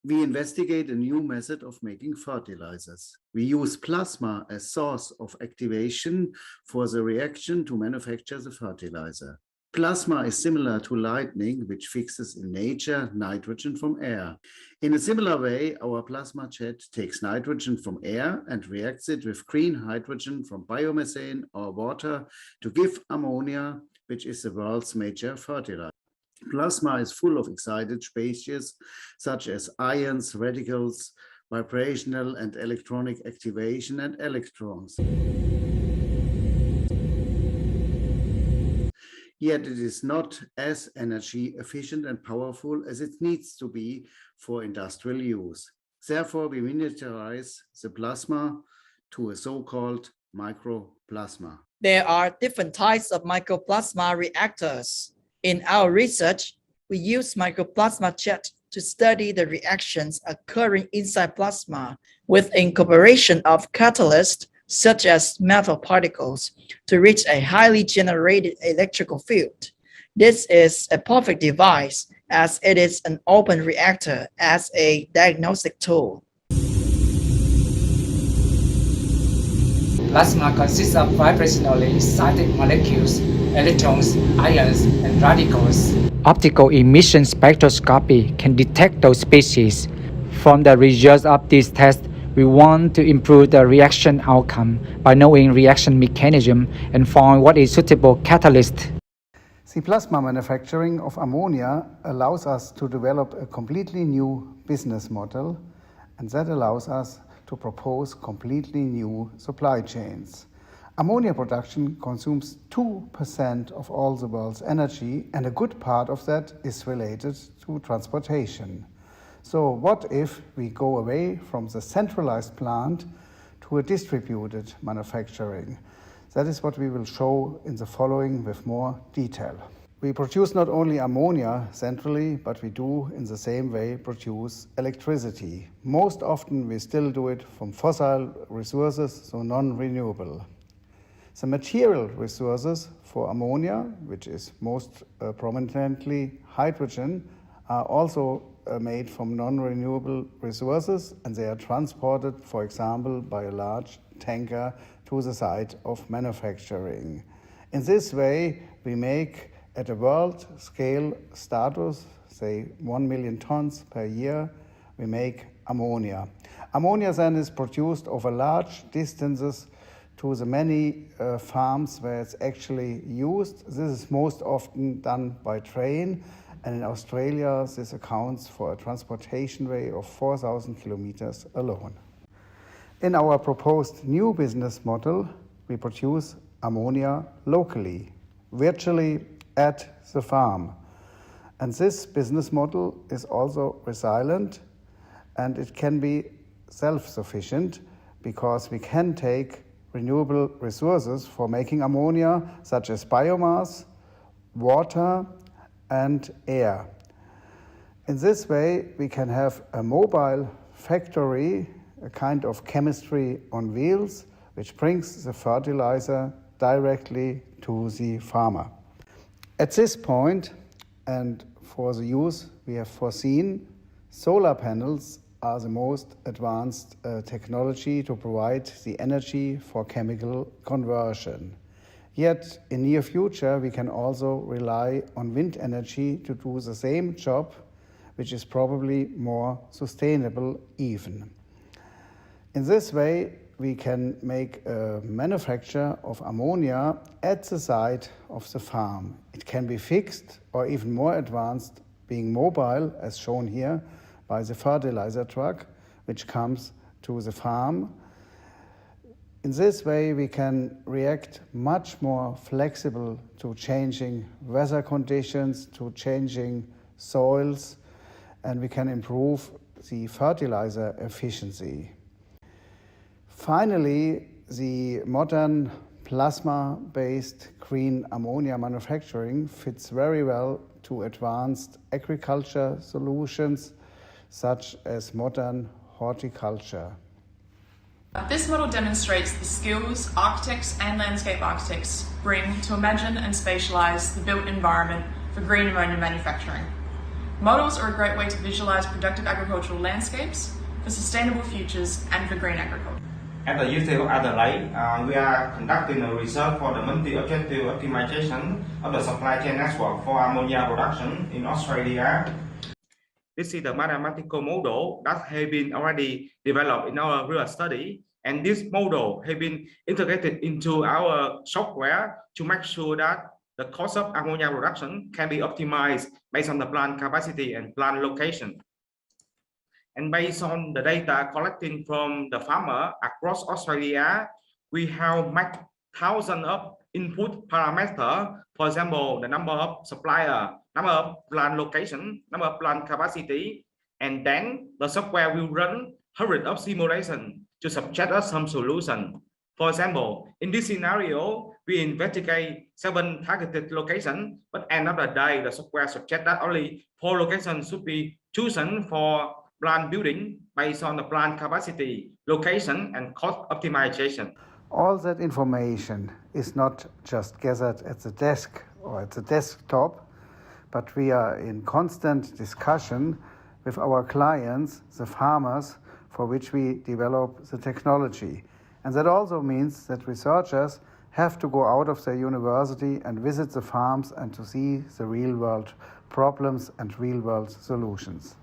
We investigate a new method of making fertilizers. We use plasma as source of activation for the reaction to manufacture the fertilizer. Plasma is similar to lightning, which fixes in nature nitrogen from air. In a similar way, our plasma jet takes nitrogen from air and reacts it with green hydrogen from biomethane or water to give ammonia, which is the world's major fertilizer. Plasma is full of excited species such as ions, radicals, vibrational and electronic activation, and electrons. Yet it is not as energy efficient and powerful as it needs to be for industrial use. Therefore, we miniaturize the plasma to a so-called microplasma. There are different types of microplasma reactors. In our research, we use microplasma jet to study the reactions occurring inside plasma with incorporation of catalysts such as metal particles to reach a highly generated electrical field. This is a perfect device as it is an open reactor as a diagnostic tool. Plasma consists of vibrationally excited molecules, electrons, ions, and radicals. Optical emission spectroscopy can detect those species. From the results of this test, we want to improve the reaction outcome by knowing reaction mechanism and find what is suitable catalyst. The plasma manufacturing of ammonia allows us to develop a completely new business model, and that allows us to propose completely new supply chains. Ammonia production consumes 2% of all the world's energy, and a good part of that is related to transportation. So what if we go away from the centralized plant to a distributed manufacturing? That is what we will show in the following with more detail. We produce not only ammonia centrally, but we do in the same way produce electricity. Most often we still do it from fossil resources, so non-renewable. The material resources for ammonia, which is most prominently hydrogen, are also made from non-renewable resources, and they are transported, for example, by a large tanker to the site of manufacturing. In this way, we make at a world scale status, say 1 million tons per year, we make ammonia. Ammonia then is produced over large distances to the many farms where it's actually used. This is most often done by train, and in Australia this accounts for a transportation way of 4,000 kilometers alone. In our proposed new business model, we produce ammonia locally, virtually at the farm. And this business model is also resilient, and it can be self-sufficient because we can take renewable resources for making ammonia, such as biomass, water, and air. In this way, we can have a mobile factory, a kind of chemistry on wheels, which brings the fertilizer directly to the farmer. At this point, and for the use we have foreseen, solar panels are the most advanced technology to provide the energy for chemical conversion. Yet, in near future, we can also rely on wind energy to do the same job, which is probably more sustainable even. In this way, we can make a manufacture of ammonia at the site of the farm. It can be fixed or even more advanced, being mobile, as shown here, by the fertilizer truck, which comes to the farm. In this way, we can react much more flexible to changing weather conditions, to changing soils, and we can improve the fertilizer efficiency. Finally, the modern plasma-based green ammonia manufacturing fits very well to advanced agriculture solutions, such as modern horticulture. This model demonstrates the skills architects and landscape architects bring to imagine and spatialise the built environment for green ammonia manufacturing. Models are a great way to visualize productive agricultural landscapes for sustainable futures and for green agriculture. At the University of Adelaide, we are conducting a research for the multi-objective optimization of the supply chain network for ammonia production in Australia. This is the mathematical model that has been already developed in our real study, and this model has been integrated into our software to make sure that the cost of ammonia production can be optimized based on the plant capacity and plant location. And based on the data collecting from the farmer across Australia, we have made thousands of input parameters. For example, the number of supplier, number of plant location, number of plant capacity, and then the software will run hundreds of simulations to suggest us some solution. For example, in this scenario, we investigate 7 targeted locations, but end of the day, the software suggests that only 4 locations should be chosen for plant building based on the plant capacity, location, and cost optimization. All that information is not just gathered at the desk or at the desktop, but we are in constant discussion with our clients, the farmers, for which we develop the technology. And that also means that researchers have to go out of their university and visit the farms and to see the real-world problems and real-world solutions.